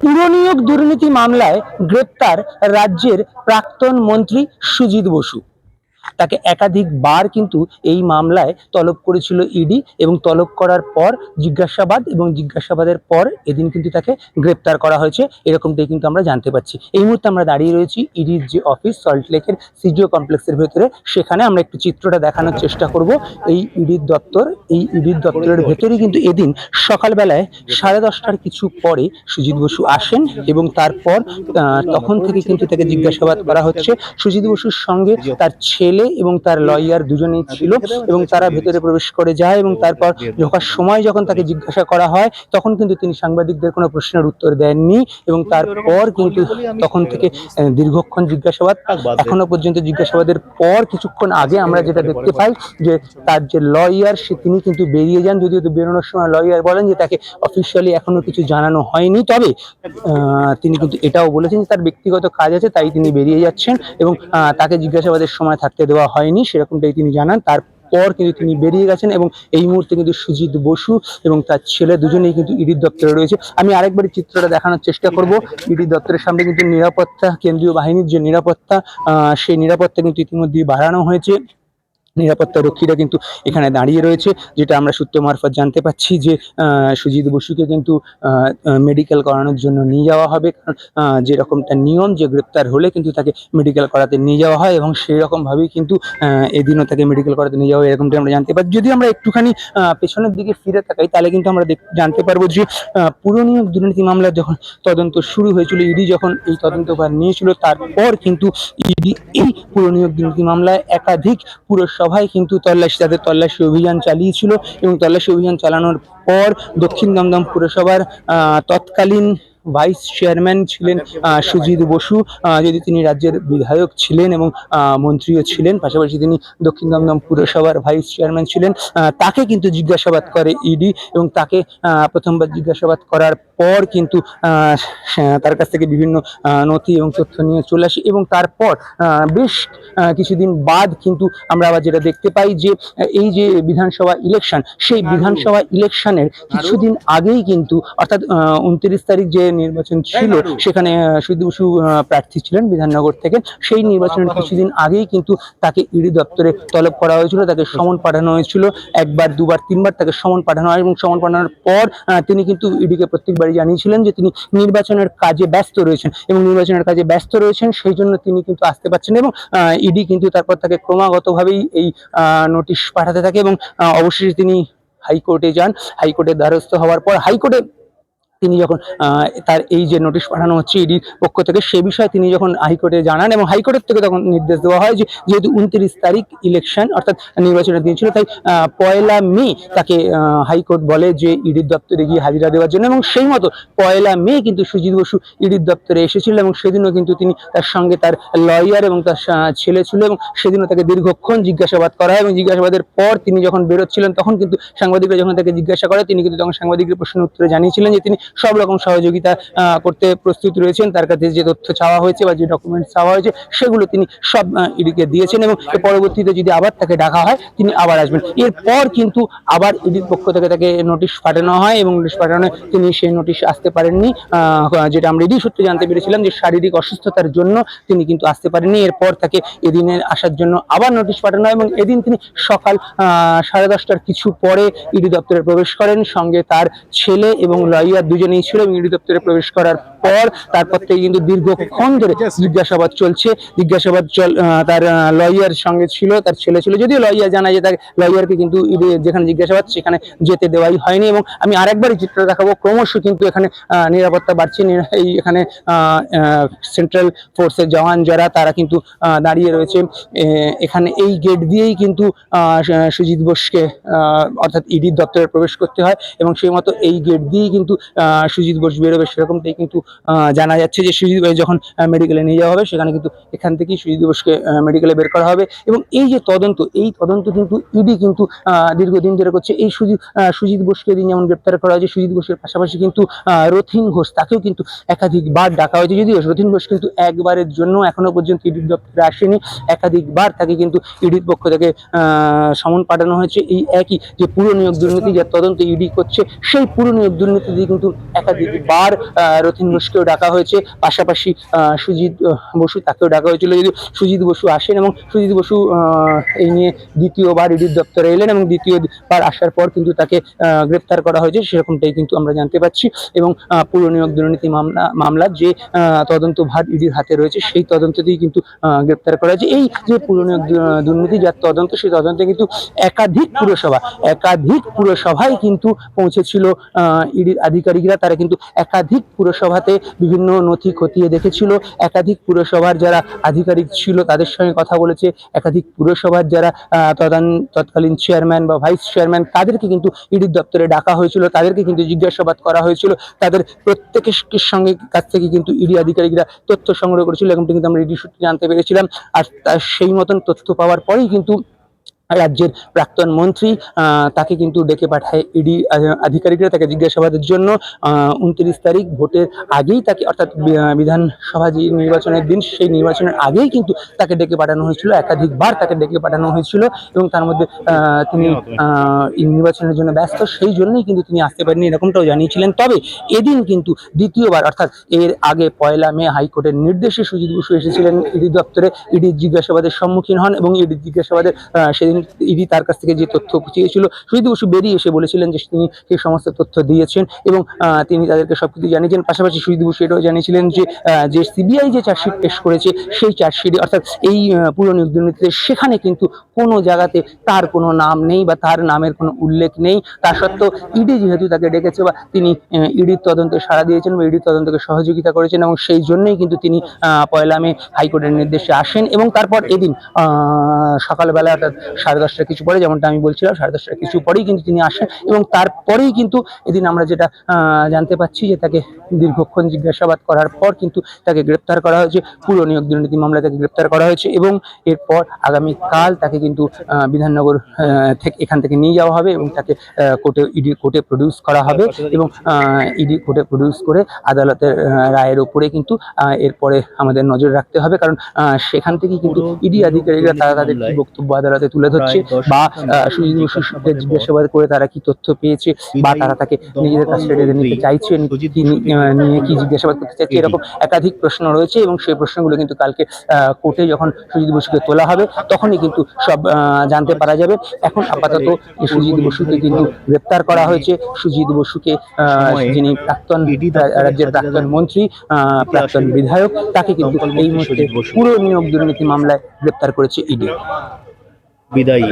পুরনিয়োগ দুর্নীতি মামলায় গ্রেপ্তার রাজ্যের প্রাক্তন মন্ত্রী সুজিত বসু। তাকে একাধিকবার কিন্তু এই মামলায় তলব করেছিল ইডি এবং তলব করার পর জিজ্ঞাসাবাদের পর এদিন কিন্তু তাকে গ্রেপ্তার করা হয়েছে, এরকমটাই কিন্তু আমরা জানতে পারছি। এই মুহূর্তে আমরা দাঁড়িয়ে রয়েছি ইডির যে অফিস সল্টলেকের সিজিও কমপ্লেক্সের ভেতরে, সেখানে আমরা একটু চিত্রটা দেখানোর চেষ্টা করব। এই ইডির দপ্তরের ভেতরেই কিন্তু এদিন সকালবেলায় 10:30টার কিছু পরে সুজিত বসু আসেন এবং তারপর তখন থেকে কিন্তু তাকে জিজ্ঞাসাবাদ করা হচ্ছে। সুজিত বসুর সঙ্গে তার ছেলে এবং তার লয়ার দুজনেই ছিল এবং তারা ভেতরে প্রবেশ করে যায় এবং তারপর ঢোকার সময় যখন তাকে জিজ্ঞাসা করা হয় তখন কিন্তু তিনি সাংবাদিকদের কোনো প্রশ্নের উত্তর দেননি এবং তারপর কিন্তু তখন থেকে দীর্ঘক্ষণ জিজ্ঞাসাবাদ, এখনো পর্যন্ত জিজ্ঞাসাবাদের পর কিছুক্ষণ আগে আমরা যেটা দেখতে পাই যে তার যে লয়ার তিনি কিন্তু বেরিয়ে যান, যদিও বেরোনোর সময় লয়ার বলেন যে তাকে অফিসিয়ালি এখনো কিছু জানানো হয়নি, তবে তিনি কিন্তু এটাও বলেছেন যে তার ব্যক্তিগত কাজ আছে তাই তিনি বেরিয়ে যাচ্ছেন এবং তাকে জিজ্ঞাসাবাদের সময় থাকতে দেওয়া হয়নি, সেরকমটাই তিনি জানান। তারপর কিন্তু তিনি বেরিয়ে গেছেন এবং এই মুহূর্তে কিন্তু সুজিত বসু এবং তার ছেলে দুজনেই কিন্তু ইডির দপ্তরে রয়েছে। আমি আরেকবার চিত্রটা দেখানোর চেষ্টা করব। ইডির দপ্তরের সামনে কিন্তু নিরাপত্তা, কেন্দ্রীয় বাহিনীর যে নিরাপত্তা, সেই নিরাপত্তা কিন্তু ইতিমধ্যেই বাড়ানো হয়েছে। নিরাপত্তা রক্ষীরা কিন্তু এখানে দাঁড়িয়ে রয়েছে, যেটা আমরা সূত্র মারফত জানতে পাচ্ছি যে সুজিত বসুকে কিন্তু মেডিকেল করানোর জন্য নিয়ে যাওয়া হবে, কারণ যেরকমটা নিয়ম যে গ্রেপ্তার হলে কিন্তু তাকে মেডিকেল করাতে নিয়ে যাওয়া হয় এবং সেই রকমভাবেই কিন্তু এদিনও তাকে মেডিকেল করাতে নিয়ে যাওয়া হয়, এরকমটা আমরা জানতে পারি। যদি আমরা একটুখানি পেছনের দিকে ফিরে তাকাই তাহলে কিন্তু আমরা জানতে পারবো যে পুরনিয়োগ দুর্নীতি মামলার যখন তদন্ত শুরু হয়েছিল, ইডি যখন এই তদন্তভার নিয়েছিল, তারপর কিন্তু ইডি এই পুরনিয়োগ দুর্নীতি মামলায় একাধিক পুরসভায় কিন্তু তাদের তল্লাশি অভিযান চালিয়েছিল এবং তল্লাশি অভিযান চালানোর পর দক্ষিণ দমদম পুরসভার তৎকালীন ভাইস চেয়ারম্যান ছিলেন সুজিত বসু, যদি তিনি রাজ্যের বিধায়ক ছিলেন এবং মন্ত্রীও ছিলেন, পাশাপাশি তিনি দক্ষিণ দমদম পুরসভার ভাইস চেয়ারম্যান ছিলেন। তাকে কিন্তু জিজ্ঞাসাবাদ করে ইডি এবং তাকে প্রথমবার জিজ্ঞাসাবাদ করার পর কিন্তু তার কাছ থেকে বিভিন্ন নথি এবং তথ্য নিয়ে চলে আসে এবং তারপর বেশ কিছুদিন বাদ কিন্তু আমরা আবার যেটা দেখতে পাই যে এই যে বিধানসভা ইলেকশন, সেই বিধানসভা ইলেকশনের কিছুদিন আগেই কিন্তু অর্থাৎ 29 তারিখ যে নির্বাচন ছিল সেখানে সুজিত বসু প্রার্থী ছিলেন বিধাননগর থেকে, সেই নির্বাচনের কিছুদিন আগেই কিন্তু তাকে ইডি দপ্তরে তলব করা হয়েছিল, তাকে সমন পাঠানো হয়েছিল, একবার দুবার তিনবার তাকে সমন পাঠানো হয় এবং সমন পাঠানোর পর তিনি কিন্তু ইডিকে প্রত্যেকবারই জানিয়েছিলেন যে তিনি নির্বাচনের কাজে ব্যস্ত রয়েছেন এবং সেই জন্য তিনি কিন্তু আসতে পারছেন এবং ইডি কিন্তু তারপর তাকে ক্রমাগতভাবেই এই নোটিশ পাঠাতে থাকে এবং অবশেষে তিনি হাইকোর্টে যান। হাইকোর্টের দ্বারস্থ হওয়ার পর হাইকোর্টে তিনি যখন তার এই যে নোটিশ পাঠানো হচ্ছে ইডির পক্ষ থেকে, সে বিষয়ে তিনি যখন হাইকোর্টে জানান এবং হাইকোর্টের থেকে তখন নির্দেশ দেওয়া হয় যে যেহেতু 29 তারিখ ইলেকশন অর্থাৎ নির্বাচনের দিন ছিল, তাই 1 মে তাকে হাইকোর্ট বলে যে ইডির দপ্তরে গিয়ে হাজিরা দেওয়ার জন্য এবং সেই মতো 1 মে কিন্তু সুজিত বসু ইডির দপ্তরে এসেছিল এবং সেদিনও কিন্তু তিনি তার সঙ্গে তার লয়ার এবং তার ছেলে ছিল এবং সেদিনও তাকে দীর্ঘক্ষণ জিজ্ঞাসাবাদ করা হয় এবং জিজ্ঞাসাবাদের পর তিনি যখন বেরোচ্ছিলেন তখন কিন্তু সাংবাদিকরা যখন তাকে জিজ্ঞাসা করে তিনি কিন্তু তখন সাংবাদিকদের প্রশ্নের উত্তরে জানিয়েছিলেন যে তিনি সব রকম সহযোগিতা করতে প্রস্তুত রয়েছেন, তার কাছে যে তথ্য চাওয়া হয়েছে বা যে ডকুমেন্টস চাওয়া হয়েছে সেগুলো তিনি সব ইডিকে দিয়েছেন এবং পরবর্তীতে যদি আবার তাকে ডাকা হয় তিনি আবার আসবেন। এরপর কিন্তু আবার ইডির পক্ষ থেকে তাকে নোটিশ পাঠানো হয় এবং নোটিশ পাঠানো তিনি সেই নোটিশ আসতে পারেননি, যেটা আমরা ইডি সূত্রে জানতে পেরেছিলাম যে শারীরিক অসুস্থতার জন্য তিনি কিন্তু আসতে পারেননি। এরপর তাকে এদিনের আসার জন্য আবার নোটিশ পাঠানো হয় এবং এদিন তিনি সকাল 10:30টার কিছু পরে ইডি দপ্তরে প্রবেশ করেন, সঙ্গে তার ছেলে এবং লয়ার দুজনেই ছিল এবং ইডি দপ্তরে প্রবেশ করার পর তারপর থেকে কিন্তু দীর্ঘক্ষণ ধরে জিজ্ঞাসাবাদ চলছে। তার লয়ার সঙ্গে ছিল, তার ছেলে ছিল, যদিও লয়ার জানা যায় তার লয়ারকে কিন্তু ইডি যেখানে জিজ্ঞাসাবাদ সেখানে যেতে দেওয়াই হয়নি এবং আমি আরেকবারই চিত্র দেখাবো, ক্রমশ কিন্তু এখানে নিরাপত্তা বাড়ছে। এই এখানে সেন্ট্রাল ফোর্সের জওয়ান যারা তারা কিন্তু দাঁড়িয়ে রয়েছে এখানে, এই গেট দিয়েই কিন্তু সুজিত বোসকে অর্থাৎ ইডির দপ্তরে প্রবেশ করতে হয় এবং সেই মতো এই গেট দিয়েই কিন্তু সুজিত বোস বেরোবে, সেরকমটাই কিন্তু জানা যাচ্ছে যে সুজিত যখন মেডিকেলে নিয়ে যাওয়া হবে সেখানে কিন্তু এখান থেকেই সুজিত বোসকে মেডিকেলে বের করা হবে। এবং এই যে তদন্ত, এই তদন্ত কিন্তু ইডি কিন্তু দীর্ঘদিন ধরে করছে। এই সুজিত বোসকে দিন যেমন গ্রেপ্তার করা হয়েছে, সুজিত বোসের পাশাপাশি কিন্তু রথীন ঘোষ তাকেও কিন্তু একাধিকবার ডাকা হয়েছে। যদিও রথীন ঘোষ কিন্তু একবারের জন্য এখনো পর্যন্ত ইডির দপ্তরে আসেনি, একাধিকবার তাকে কিন্তু ইডির পক্ষ থেকে সমন পাঠানো হয়েছে। এই একই যে পুরো নিয়োগ দুর্নীতি যার তদন্ত ইডি করছে, সেই পুরো নিয়োগ দুর্নীতি কিন্তু একাধিকবার রথীন ঘোষকেও ডাকা হয়েছে, পাশাপাশি সুজিত বসু তাকেও ডাকা হয়েছিল। যদি সুজিত বসু আসেন এবং সুজিত বসু এই নিয়ে দ্বিতীয়বার ইডির দপ্তরে এলেন এবং দ্বিতীয়বার আসার পর কিন্তু তাকে গ্রেপ্তার করা হয়েছে, সেরকমটাই কিন্তু আমরা জানতে পাচ্ছি। এবং পুরো নিয়োগ দুর্নীতি মামলার যে তদন্তভার ইডির হাতে রয়েছে, সেই তদন্ততেই কিন্তু গ্রেপ্তার করা হয়েছে। এই যে পুরো নিয়োগ দুর্নীতি যার তদন্ত, সেই তদন্তে কিন্তু একাধিক পুরসভায় কিন্তু পৌঁছেছিল ইডির আধিকারিকরা। তারা কিন্তু একাধিক পুরসভাতে বিভিন্ন নথি খতিয়ে দেখেছিল, একাধিক পুরসভার যারা আধিকারিক ছিল তাদের সঙ্গে কথা বলেছে, একাধিক পুরসভার যারা তৎকালীন চেয়ারম্যান বা ভাইস চেয়ারম্যান তাদেরকে কিন্তু ইডির দপ্তরে ডাকা হয়েছিল, তাদেরকে কিন্তু জিজ্ঞাসাবাদ করা হয়েছিল। তাদের প্রত্যেকের সঙ্গে কাছ থেকে কিন্তু ইডি আধিকারিকরা তথ্য সংগ্রহ করেছিল, এরকমটা কিন্তু আমরা ইডি সূত্রে জানতে পেরেছিলাম। আর সেই মতন তথ্য পাওয়ার পরেই কিন্তু রাজ্যের প্রাক্তন মন্ত্রী তাকে কিন্তু ডেকে পাঠায় ইডি আধিকারিকরা তাকে জিজ্ঞাসাবাদের জন্য। 29 তারিখ ভোটের আগেই তাকে, অর্থাৎ বিধানসভা যে নির্বাচনের দিন, সেই নির্বাচনের আগেই কিন্তু তাকে ডেকে পাঠানো হয়েছিল, একাধিকবার তাকে ডেকে পাঠানো হয়েছিল। এবং তার মধ্যে তিনি নির্বাচনের জন্য ব্যস্ত, সেই জন্যই কিন্তু তিনি আসতে পারেননি, এরকমটাও জানিয়েছিলেন। তবে এদিন কিন্তু দ্বিতীয়বার, অর্থাৎ এর আগে 1 মে হাইকোর্টের নির্দেশে সুজিত বসু এসেছিলেন ইডি দপ্তরে, ইডির জিজ্ঞাসাবাদের সম্মুখীন হন এবং ইডির জিজ্ঞাসাবাদের সেদিন ইডি তার কাছ থেকে যে তথ্য চেয়েছিল, সুজিত বসু বেরিয়ে এসে বলেছিলেন যে তিনি সেই সমস্ত তথ্য দিয়েছেন এবং তিনি তাদেরকে সবকিছু জানিয়েছেন। পাশাপাশি সুজিত বসু এটাও জানিয়েছিলেন যে সিবিআই যে চার্জশিট পেশ করেছে, সেই চার্জশিটে, অর্থাৎ এই পুরো নিয়োগ দুর্নীতিতে, সেখানে কিন্তু কোনো জায়গাতে তার কোনো নাম নেই বা তার নামের কোনো উল্লেখ নেই। তা সত্ত্বেও ইডি যেহেতু তাকে ডেকেছে বা তিনি ইডির তদন্তে সাড়া দিয়েছেন বা ইডির তদন্তকে সহযোগিতা করেছেন, এবং সেই জন্যই কিন্তু তিনি 1 মে হাইকোর্টের নির্দেশে আসেন। এবং তারপর এদিন সকালবেলা, অর্থাৎ 10:30 কিছু পরে, যেমনটা আমি বলছিলাম 10:30 কিছু পরেই কিন্তু তিনি আসেন। এবং তারপরেই কিন্তু এদিন আমরা যেটা জানতে পাচ্ছি যে তাকে দীর্ঘক্ষণ জিজ্ঞাসাবাদ করার পর কিন্তু তাকে গ্রেপ্তার করা হয়েছে, পুরো নিয়োগ দুর্নীতি মামলায় তাকে গ্রেপ্তার করা হয়েছে। এবং এরপর আগামীকাল তাকে কিন্তু বিধাননগর এখান থেকে নিয়ে যাওয়া হবে এবং তাকে কোর্টে প্রডিউস করা হবে। এবং ইডি কোর্টে প্রডিউস করে আদালতের রায়ের উপরে কিন্তু এরপরে আমাদের নজর রাখতে হবে, কারণ সেখান থেকেই কিন্তু ইডি আধিকারিকরা তারা তাদের কি বক্তব্য আদালতে তুলে ধরছে বা সুজিত বসুকে জিজ্ঞাসাবাদ করে তারা কি তথ্য পেয়েছে বা তারা তাকে নিজেদের কাছে নিতে চাইছেন, নিয়ে কি জিজ্ঞাসাবাদ করতে চাইছে, এরকম একাধিক প্রশ্ন রয়েছে। এবং সেই প্রশ্নগুলো কিন্তু কালকে কোর্টে যখন সুজিত বসুকে তোলা হবে তখনই কিন্তু সব জানতে পারা যাবে। এখন আপাতত সুজিত বসুকে কিন্তু গ্রেপ্তার করা হয়েছে। সুজিত বসুকে, যিনি রাজ্যের প্রাক্তন মন্ত্রী, প্রাক্তন বিধায়ক, তাকে কিন্তু এই মুহূর্তে পুরো নিয়োগ দুর্নীতি মামলায় গ্রেপ্তার করেছে ইডি। বিদায়ী।